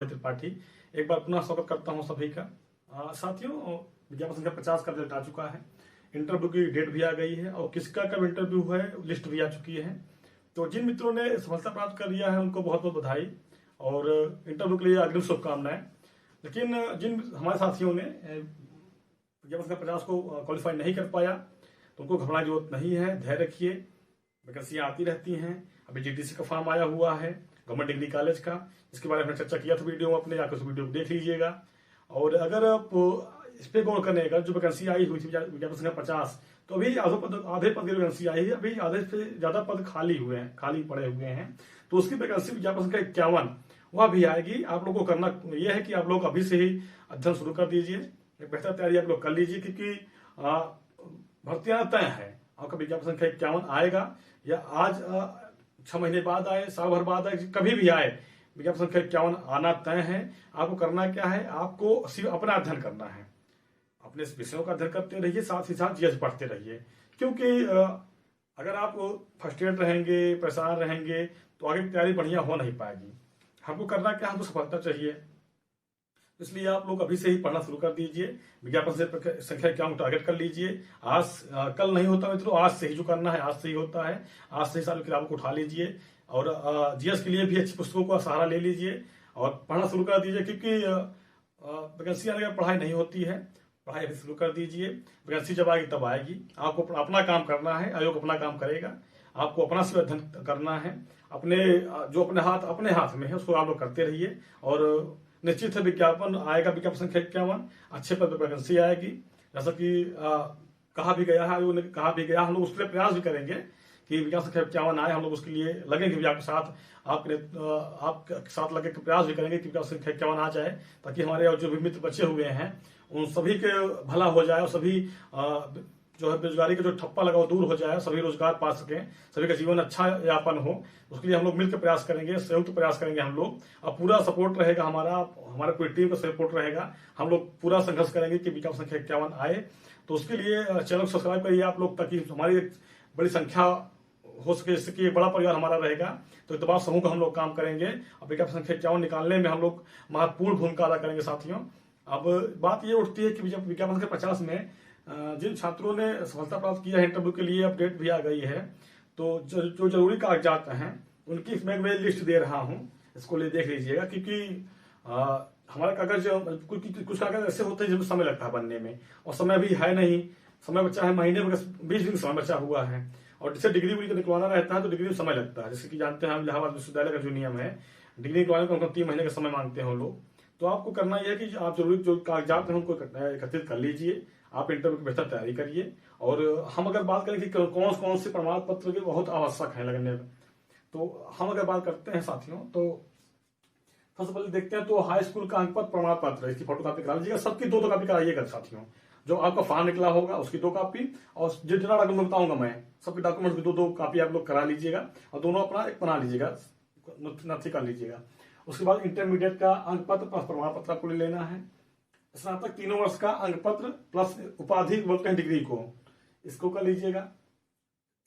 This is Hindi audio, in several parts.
त्रिपाठी एक बार पुनः स्वागत करता हूं सभी का। साथियों, विज्ञापन संख्या 50 का रिजल्ट आ चुका है। इंटरव्यू की डेट भी आ गई है और किसका कब इंटरव्यू है लिस्ट भी आ चुकी है। तो जिन मित्रों ने सफलता प्राप्त कर लिया है उनको बहुत बहुत बधाई और इंटरव्यू के लिए अग्रिम शुभकामनाएं। लेकिन जिन हमारे साथियों ने विज्ञापन संख्या 50 को क्वालिफाई नहीं कर पाया तो उनको घबराने की जरूरत नहीं है। धैर्य रखिए, वैकेंसियां आती रहती हैं। अभी जीटीसी का फॉर्म आया हुआ है गवर्नमेंट डिग्री कॉलेज का, जिसके बारे में चर्चा किया था वीडियो में अपने, जाकर उस वीडियो को देख लीजिएगा। और अगर आप इस पर गौर करने का, जो वैकेंसी आई हुई थी विज्ञापन संख्या 50, तो अभी आधे पद की वैकेंसी आई है, अभी आधे से ज्यादा पद खाली पड़े हुए हैं। तो उसकी वैकेंसी विज्ञापन संख्या 51 वह भी आएगी। आप लोग को करना यह है कि आप लोग अभी से ही अध्ययन शुरू कर दीजिए, एक बेहतर तैयारी आप लोग कर लीजिए, क्योंकि भर्तियां तय है। आपका विज्ञापन संख्या 51 आएगा या आज 6 महीने बाद आए, साल भर बाद आए, कभी भी आए, विज्ञापन संख्या 51 आना तय है। आपको करना क्या है, आपको सिर्फ अपना अध्ययन करना है, अपने विषयों का अध्ययन करते रहिए, साथ ही साथ जीएस पढ़ते रहिए। क्योंकि अगर आप फ्रस्ट्रेट रहेंगे, परेशान रहेंगे, तो आगे की तैयारी बढ़िया हो नहीं पाएगी। हमको करना क्या, हमको सफलता चाहिए, इसलिए आप लोग अभी से ही पढ़ना शुरू कर दीजिए। विज्ञापन संख्या 51 टारगेट कर लीजिए। आज कल नहीं होता मित्रों, आज से ही जो करना है आज से ही होता है। आज से ही सारी किताबों को उठा लीजिए और जीएस के लिए भी अच्छी पुस्तकों का सहारा ले लीजिए और पढ़ना शुरू कर दीजिए। क्योंकि वैकेंसी आने की पढ़ाई नहीं होती है, पढ़ाई अभी शुरू कर दीजिए। वैकेंसी जब आएगी तब आएगी। आपको अपना काम करना है, आयोग अपना काम करेगा, आपको अपना सिर्फ अध्ययन करना है। अपने जो अपने हाथ में है उसको आप लोग करते रहिए और निश्चित है विज्ञापन आएगा। विज्ञापन संख्या 51 अच्छे पद पर वैकेंसी आएगी। जैसा कि कहा भी गया है, आयोग ने कहा भी गया, हम लोग उसके लिए प्रयास भी करेंगे कि विज्ञापन संख्या 51 आए। हम लोग उसके लिए लगेंगे भी, आपके साथ लगे प्रयास भी करेंगे कि विज्ञापन संख्या 51 आ जाए, ताकि हमारे जो भी मित्र बचे हुए हैं उन सभी के भला हो जाए और सभी जो है बेरोजगारी का जो ठप्पा लगा वो दूर हो जाए, सभी रोजगार पा सकें, सभी का जीवन अच्छा यापन हो। उसके लिए हम लोग मिलकर प्रयास करेंगे, संयुक्त प्रयास करेंगे हम लोग। और पूरा सपोर्ट रहेगा हमारा पूरी टीम का सपोर्ट रहेगा। हम लोग पूरा संघर्ष करेंगे कि विज्ञापन संख्या 51 आए। तो उसके लिए चैनल को सब्सक्राइब करिए आप लोग, ताकि हमारी बड़ी संख्या हो सके, जिससे कि बड़ा परिवार हमारा रहेगा। तो इतबार समूह का हम लोग काम करेंगे और विज्ञापन संख्या 51 निकालने में हम लोग महत्वपूर्ण भूमिका अदा करेंगे साथियों। अब बात ये उठती है कि विज्ञापन संख्या 50 में जिन छात्रों ने सफलता प्राप्त किया है, इंटरव्यू के लिए अपडेट भी आ गई है। तो जो जरूरी कागजात हैं उनकी इसमें मैं लिस्ट दे रहा हूं, इसको देख लीजिएगा। क्योंकि हमारे कागज कुछ कागज ऐसे होते हैं जिसमें समय लगता है बनने में, और समय भी है नहीं। समय बचा है महीने 20 दिन समय बचा हुआ है। और जैसे डिग्री उग्री निकलवाना रहता है तो डिग्री में समय लगता है। जैसे कि जानते हैं हम इलाहाबाद विश्वविद्यालय का जो नियम है, डिग्री निकलवाने का 3 महीने का समय मांगते हैं लोग। तो आपको करना यह है कि आप जरूरी जो कागजात हैं उनको एकत्रित कर लीजिए। आप इंटरव्यू की बेहतर तैयारी करिए। और हम अगर बात करें कि कौन से प्रमाण पत्र के बहुत आवश्यक है लगने में, तो हम अगर बात करते हैं साथियों, तो सबसे पहले देखते हैं तो हाई स्कूल का अंक पत्र प्रमाण पत्र, इसकी फोटो कॉपी करा लीजिएगा। सबकी दो कॉपी कराइएगा साथियों। जो आपका फॉर्म निकला होगा उसकी 2 कॉपी, और जितना डॉक्यूमेंट बताऊंगा मैं सबके डॉक्यूमेंट की 2 कॉपी आप लोग करा लीजिएगा और दोनों अपना एक बना लीजिएगा, नथी कर लीजिएगा। उसके बाद इंटरमीडिएट का अंक पत्र प्लस प्रमाण पत्र आपको ले लेना है। स्नातक 3 वर्ष का अंक पत्र प्लस उपाधि बोलते हैं डिग्री को, इसको कर लीजिएगा।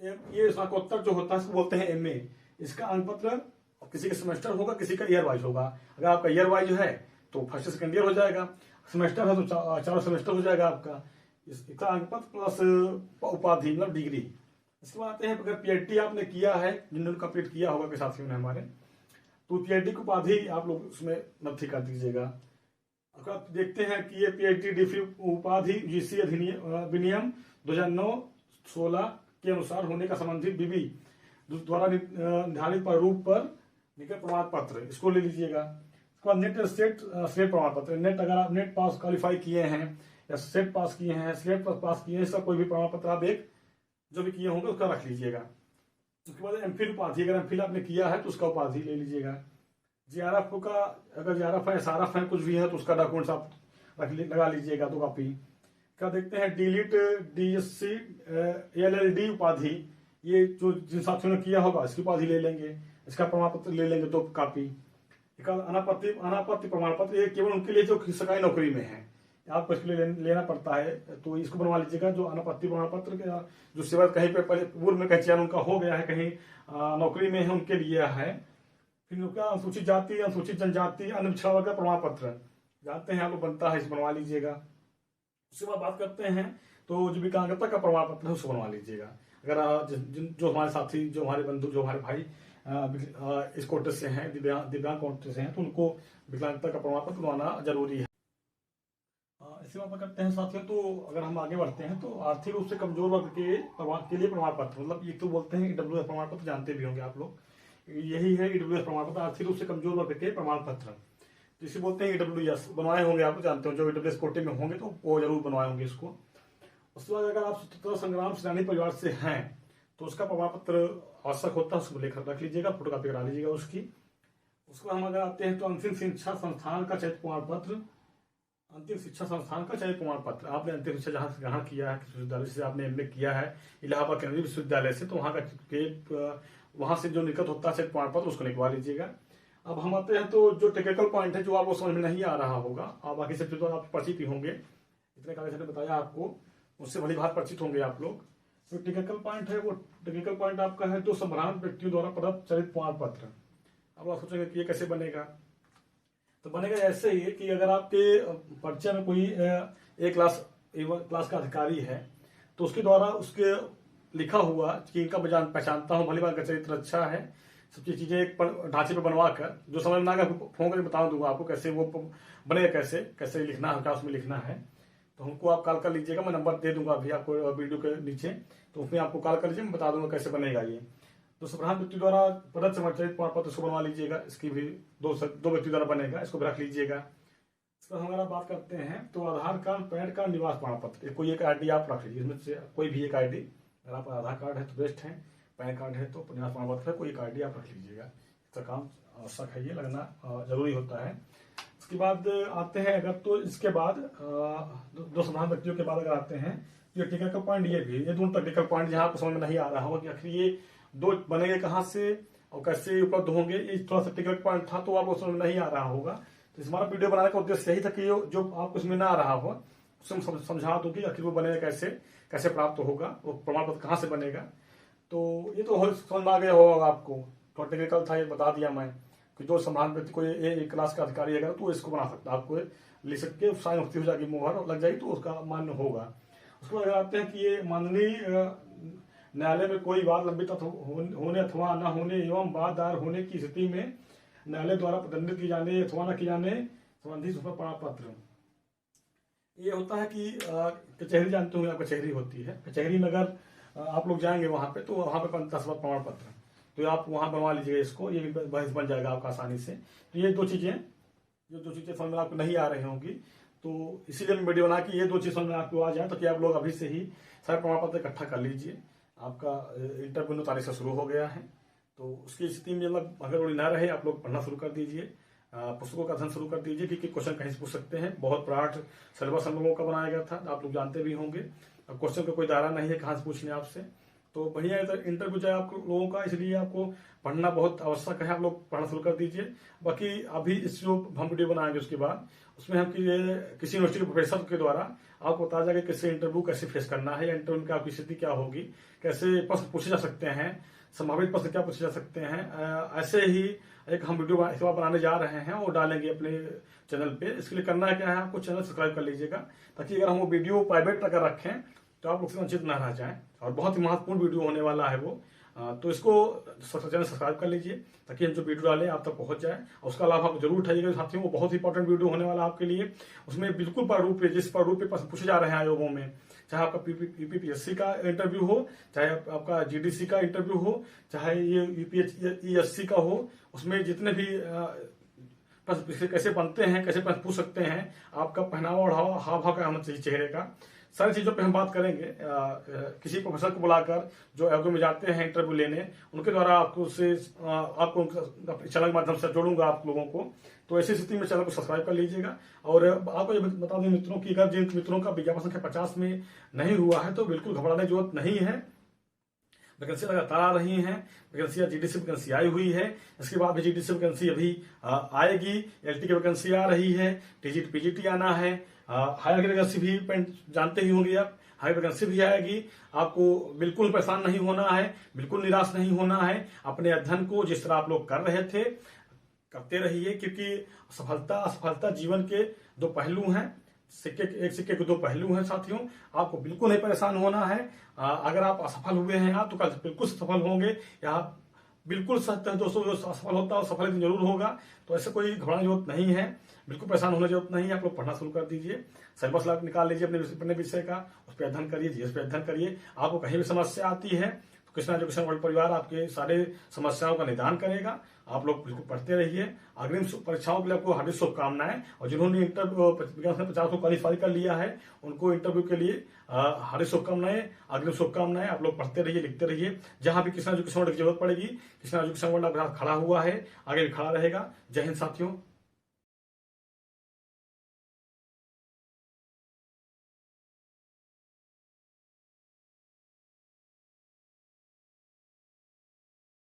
ये स्नातकोत्तर जो होता है इसको बोलते हैं एमए। इसका अंक पत्र किसी का सेमेस्टर होगा, किसी का ईयर वाइज होगा। अगर आपका ईयर वाइज है तो फर्स्ट सेकंड ईयर हो जाएगा, सेमेस्टर है तो 4 सेमेस्टर हो जाएगा आपका। इसका अंक पत्र प्लस उपाधि मतलब डिग्री। इसके बाद आते हैं, अगर पीएचडी आपने किया है, जिन्होंने कंप्लीट किया होगा के साथियों ने हमारे, तो पीएचडी की उपाधि आप लोग उसमें नथी कर दीजिएगा। अगर देखते हैं कि ये पीएचडी डिग्री उपाधि जीसी अधिनियम 2009-16 के अनुसार होने का संबंधित विवि द्वारा निर्धारित प्रारूप पर निकट प्रमाण पत्र, इसको ले लीजिएगा। उसके बाद नेट स्टेट प्रमाण पत्र, नेट अगर आप नेट पास क्वालिफाई किए हैं या सेट पास किए हैं, स्लेट पास किए हैं, इसका कोई भी प्रमाण पत्र आप एक जो भी किए होंगे उसका रख लीजिएगा। उसके बाद एमफिल उपाधि, अगर एमफिल आपने किया है तो उसका उपाधि ले लीजिएगा। जीआरएफ का, अगर जीआरएफ है, एसआरएफ है, कुछ भी है तो उसका डॉक्यूमेंट्स आप लगा लीजिएगा 2 कॉपी। क्या देखते हैं, डीलिट डीएससी एलएलडी उपाधि, ये जो जिन साथियों ने किया होगा इसकी उपाधि ले लेंगे, इसका प्रमाण पत्र ले लेंगे 2 कॉपी। अनापत्ति प्रमाण पत्र, ये केवल उनके लिए जो सरकारी नौकरी में है, आपको इसके लिए लेना पड़ता है, तो इसको बनवा लीजिएगा। जो अनापत्ति प्रमाण पत्र जो सेवा कहीं पे पूर्व में कहीं चयन उनका हो गया है, कहीं नौकरी में है, उनके लिए है। फिर क्या अनुसूचित जाति, अनुसूचित जनजाति, अन्य पिछड़ा वर्ग का प्रमाण पत्र जानते हैं आप लोग, बनता है, इसे बनवा लीजिएगा। उसके बाद बात करते हैं तो जो विकलांगता का प्रमाण पत्र है उसको बनवा लीजिएगा। अगर जो हमारे साथी, जो हमारे बंधु, जो हमारे भाई इस कोटे से हैं, दिव्यांग कोटे से हैं, तो उनको विकलांगता का प्रमाण पत्र बनवाना जरूरी है। इसी बात करते हैं साथियों, तो अगर हम आगे बढ़ते हैं तो आर्थिक रूप से कमजोर वर्ग के लिए प्रमाण पत्र, मतलब ये तो बोलते हैं ईडब्ल्यूएस प्रमाण पत्र, जानते भी होंगे आप लोग, यही है ईडब्ल्यूएस प्रमाण पत्र, आर्थिक रूप से कमजोर वर्ग के प्रमाण पत्र, जिसे बोलते हैं ईडब्ल्यूएस। बनवाए होंगे आप जानते हो, जो ईडब्ल्यूएस कोटे में होंगे तो वो जरूर बनवाए होंगे इसको। उसके बाद अगर आप स्वतंत्रता संग्राम सेनानी परिवार से हैं तो उसका प्रमाण पत्र आवश्यक होता है, उसको लेकर रख लीजिएगा, फोटोकॉपी करा लीजिएगा उसकी। उसके बाद हम अगर आते हैं तो अंतिम शिक्षा संस्थान का चयनित प्रमाण पत्र, अंतिम शिक्षा संस्थान का चयनित प्रमाण पत्र, आपने अंतिम शिक्षा जहाँ से ग्रहण किया है, किस विश्वविद्यालय से आपने एमए किया है, इलाहाबाद केंद्रीय विश्वविद्यालय से, तो वहां से जो निर्गत होता है चयनित प्रमाण पत्र उसको निकलवा लीजिएगा। अब हम आते हैं तो जो टेक्निकल पॉइंट है जो आपको समझ में नहीं आ रहा होगा, आप बाकी सब तो आप परिचित ही होंगे, इतने कागज ने बताया आपको, उससे भली बात परिचित होंगे आप लोग। तो टेक्निकल पॉइंट है, वो टेक्निकल पॉइंट आपका है तो संभ्रांत व्यक्तियों द्वारा प्रदत्त चयनित प्रमाण पत्र। अब आप सोचेंगे कि ये कैसे बनेगा, तो बनेगा ऐसे ही कि अगर आपके परिचय में कोई ए क्लास का अधिकारी है तो उसके द्वारा उसके लिखा हुआ कि इनका मैं पहचानता हूँ, भली बात का चरित्र अच्छा है, सब चीजें एक ढांचे पे बनवा कर, जो समझ में आएगा फोन करके बता दूंगा आपको कैसे वो बनेगा, कैसे लिखना है, क्या उसमें लिखना है, तो हमको आप कॉल कर लीजिएगा, मैं नंबर दे दूंगा अभी आपको वीडियो के नीचे, तो उसमें आपको कॉल कर लीजिए, मैं बता दूंगा कैसे बनेगा ये। तो संभ्रांत व्यक्ति द्वारा प्रदत्त चयनित प्रमाण पत्र इसको बनवा लीजिएगा, इसकी भी दो व्यक्ति द्वारा बनेगा, इसको भी रख लीजिएगा। इस पर हमारा बात करते हैं तो आधार कार्ड, पैन कार्ड, निवास प्रमाण पत्र, कोई एक आईडी आप रख लीजिए, इसमें से कोई भी एक आईडी, अगर आपका आधार कार्ड है तो बेस्ट है, पैन कार्ड है तो निवास प्रमाण पत्र है, कोई एक आईडी आप रख लीजिएगा, इसका काम आवश्यक है, ये लगना जरूरी होता है। इसके बाद आते हैं अगर तो इसके बाद दो संभ्रांत व्यक्तियों के बाद अगर आते हैं ये टेक्निकल पॉइंट, ये दोनों टेक्निकल पॉइंट जहाँ आपको समझ में नहीं आ रहा होगा कि आखिर ये दो बनेंगे कहाँ से और कैसे उपलब्ध होंगे, ये थोड़ा सा टेक्निकल पॉइंट था तो आपको समझ में नहीं आ रहा होगा, तो हमारा वीडियो बनाने का उद्देश्य यही था कि जो आपको इसमें ना आ रहा हो उसमें समझा दूं कि आखिर वो बनेगा कैसे प्राप्त होगा, वो प्रमाण पत्र कहाँ से बनेगा। तो ये तो समझ में आ गया होगा आपको, थोड़ा टेक्निकल था, ये बता दिया मैं कि जो संभ्रांत व्यक्ति कोई एक क्लास का अधिकारी है तो इसको बना सकता है, आपको लिख सकते साइन हो जाएगी, मुहर लग जाएगी तो उसका मान्य होगा। उसके बाद आते हैं कि ये माननीय न्यायालय में कोई वाद लंबित होने अथवा न होने एवं वाद दायर होने की स्थिति में न्यायालय द्वारा प्रतिबंधित किए जाने अथवा न किए जाने संबंधित प्रमाण पत्र। ये होता है कि कचहरी, जानते होंगे आप, कचहरी होती है, कचहरी में अगर आप लोग जाएंगे वहां पे तो वहां पे बनता है प्रमाण पत्र, तो आप वहां बनवा लीजिएगा इसको, ये बहस बन जाएगा आपका आसानी से। तो ये दो चीजें समझ में आपको नहीं आ रही होंगी, तो इसीलिए मैं वीडियो बना कि ये दो चीज समझ में आपको आ जाए, तो कि आप लोग अभी से ही सारे प्रमाण पत्र इकट्ठा कर लीजिए। आपका इंटरव्यू 9 तारीख से शुरू हो गया है, तो उसकी स्थिति में मतलब अगर ना रहे आप लोग पढ़ना शुरू कर दीजिए, पुस्तकों का अध्ययन शुरू कर दीजिए, क्योंकि क्वेश्चन कहीं से पूछ सकते हैं, बहुत प्राट सिलेबस हम लोगों का बनाया गया था, आप लोग जानते भी होंगे, क्वेश्चन का कोई दायरा नहीं है कहाँ से पूछने आपसे, तो बढ़िया इंटरव्यू जाए आप लोगों का, इसलिए आपको पढ़ना बहुत आवश्यक है, आप लोग पढ़ना शुरू कर दीजिए। बाकी अभी इस जो हम वीडियो बनाएंगे उसके बाद उसमें हम किसी यूनिवर्सिटी के प्रोफेसर के द्वारा आपको बताया जाएगा कैसे इंटरव्यू कैसे फेस करना है, या इंटरव्यू की आपकी स्थिति क्या होगी, कैसे प्रश्न पूछे जा सकते हैं, संभावित प्रश्न क्या पूछे जा सकते हैं। ऐसे ही एक हम वीडियो इस बार बनाने जा रहे हैं और डालेंगे अपने चैनल पे। इसके लिए करना है क्या है, आपको चैनल सब्सक्राइब कर लीजिएगा, ताकि अगर हम वो वीडियो प्राइवेट अगर रखें तो आप लोग से वंचित न रह जाएं, और बहुत ही महत्वपूर्ण वीडियो होने वाला है वो, तो इसको चैनल सब्सक्राइब कर लीजिए ताकि हम जो वीडियो डालें आप तक पहुंच जाए, और उसका लाभ आप जरूर उठाइएगा साथियों, वो बहुत ही इंपॉर्टेंट वीडियो होने वाला है आपके लिए। उसमें बिल्कुल प्रारूप पे, जिस प्रारूप पे प्रश्न पूछे जा रहे हैं आयोगों में, चाहे आपका यूपीपीएससी का इंटरव्यू हो, चाहे आपका जीडीसी का इंटरव्यू हो, चाहे ये यूपीएससी का हो, उसमें जितने भी प्रश्न कैसे बनते हैं, कैसे प्रश्न पूछ सकते हैं, आपका पहनावा ओढ़ावा हाव भाव क्या होना चाहिए चेहरे का, सारी चीजों पे हम बात करेंगे। किसी प्रोफेसर को बुलाकर जो आयोगों में जाते हैं इंटरव्यू लेने, उनके द्वारा आपको चैनल के माध्यम से जोड़ूंगा आप लोगों को, तो ऐसी स्थिति में चैनल को सब्सक्राइब कर लीजिएगा। और आपको ये बता दें मित्रों की अगर जिन मित्रों का विज्ञापन संख्या 50 में नहीं हुआ है तो बिल्कुल घबराने की जरूरत नहीं है, वैकेंसी लगातार आ रही हैं, वैकेंसी जीडीसी वैकेंसी आई हुई है, इसके बाद भी जीडीसी वैकेंसी अभी आएगी, एलटी की वैकेंसी आ रही है, टीजीटी पीजीटी आना है, हायर की वैकेंसी भी जानते ही होंगे आप, हाई वैकेंसी भी आएगी। आपको बिल्कुल परेशान नहीं होना है, बिल्कुल निराश नहीं होना है। अपने अध्ययन को जिस तरह आप लोग कर रहे थे करते रहिए, क्योंकि सफलता असफलता जीवन के दो पहलू हैं। एक सिक्के के दो पहलू हैं साथियों। आपको बिल्कुल नहीं परेशान होना है। अगर आप असफल हुए हैं आप तो कल बिल्कुल सफल होंगे। या बिल्कुल सत्य है दोस्तों, जो असफल होता है वो सफल जरूर होगा। तो ऐसे कोई घबराने की जरूरत नहीं है, बिल्कुल परेशान होने की जरूरत नहीं है। आप लोग पढ़ना शुरू कर दीजिए, सिलेबस निकाल लीजिए अपने विषय का, उस पर अध्ययन करिए, जीएस पे अध्ययन करिए। आपको कहीं भी समस्या आती है तो कृष्णा एजुकेशन वर्ल्ड परिवार आपके सारे समस्याओं का निदान करेगा। आप लोग बिल्कुल पढ़ते रहिए। अग्रिम परीक्षाओं के लिए आपको हार्दिक शुभकामनाएं। और जिन्होंने इंटरव्यू 50 को क्वालिफाई कर लिया है उनको इंटरव्यू के लिए हार्दिक शुभकामनाएं, अग्रिम शुभकामनाएं। आप लोग पढ़ते रहिए, लिखते रहिए। जहां भी कृष्णा एजुकेशन वर्ल्ड की जरूरत पड़ेगी, कृष्णा एजुकेशन वर्ल्ड आपके साथ खड़ा हुआ है, आगे भी खड़ा रहेगा। जय हिंद साथियों।